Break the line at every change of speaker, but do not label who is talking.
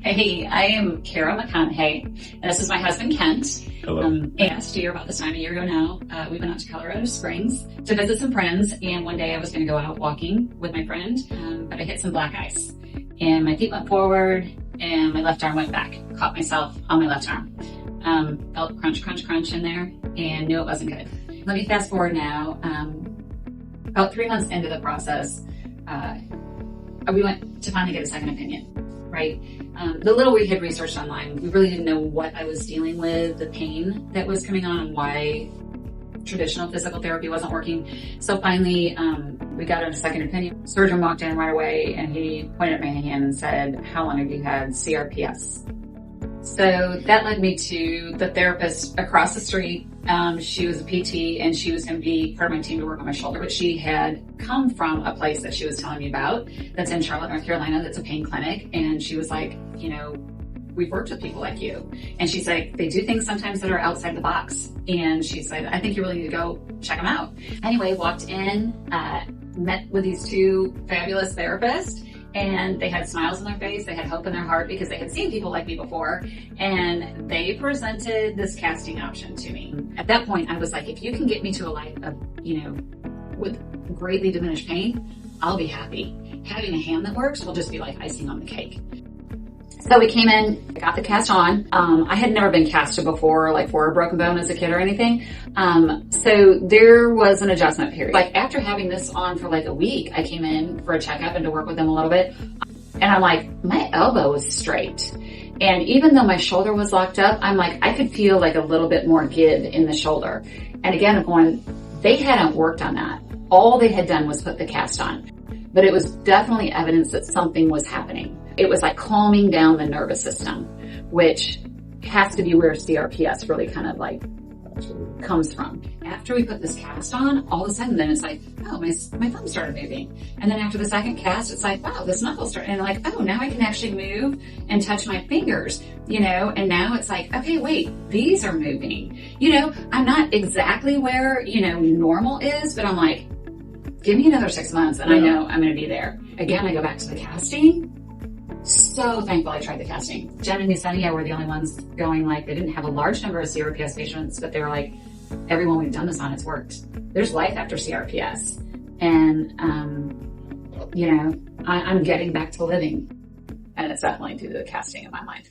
Hey, I am Kara McConaughey, and this is my husband, Kent.
Hello.
And last year, about this time a year ago now, we went out to Colorado Springs to visit some friends, and one day I was going to go out walking with my friend, but I hit some black ice, and my feet went forward, and my left arm went back. Caught myself on my left arm. Felt crunch, crunch, crunch in there, and knew it wasn't good. Let me fast forward now. About 3 months into the process, we went to finally get a second opinion. Right? The little we had researched online, we really didn't know what I was dealing with, the pain that was coming on, and why traditional physical therapy wasn't working. So finally, we got a second opinion. Surgeon walked in right away and he pointed at my hand and said, "How long have you had CRPS?" So that led me to the therapist across the street. She was a PT and she was going to be part of my team to work on my shoulder, but she had come from a place that she was telling me about that's in Charlotte, North Carolina, that's a pain clinic. And she was like, we've worked with people like you. And she's like, they do things sometimes that are outside the box. And she said, I think you really need to go check them out. Anyway, walked in, met with these two fabulous therapists. And they had smiles on their face, they had hope in their heart because they had seen people like me before, and they presented this casting option to me. At that point, I was like, if you can get me to a life of, with greatly diminished pain, I'll be happy. Having a hand that works will just be like icing on the cake. So we came in, got the cast on. I had never been casted before, like for a broken bone as a kid or anything. So there was an adjustment period. Like after having this on for like a week, I came in for a checkup and to work with them a little bit. And I'm like, my elbow was straight. And even though my shoulder was locked up, I'm like, I could feel like a little bit more give in the shoulder. And again, I'm going, they hadn't worked on that. All they had done was put the cast on. But it was definitely evidence that something was happening. It was like calming down the nervous system, which has to be where CRPS really kind of like comes from. After we put this cast on, all of a sudden then it's like, oh, my thumb started moving. And then after the second cast, it's like, wow, this knuckle started, and like, oh, now I can actually move and touch my fingers, and now it's like, okay, wait, these are moving. I'm not exactly where, normal is, but I'm like, give me another 6 months and I know I'm going to be there. Again, I go back to the casting. So thankful I tried the casting. Jen and Yesenia were the only ones going, like, they didn't have a large number of CRPS patients, but they were like, everyone we've done this on, it's worked. There's life after CRPS. And, I'm getting back to living. And it's definitely due to the casting in my mind.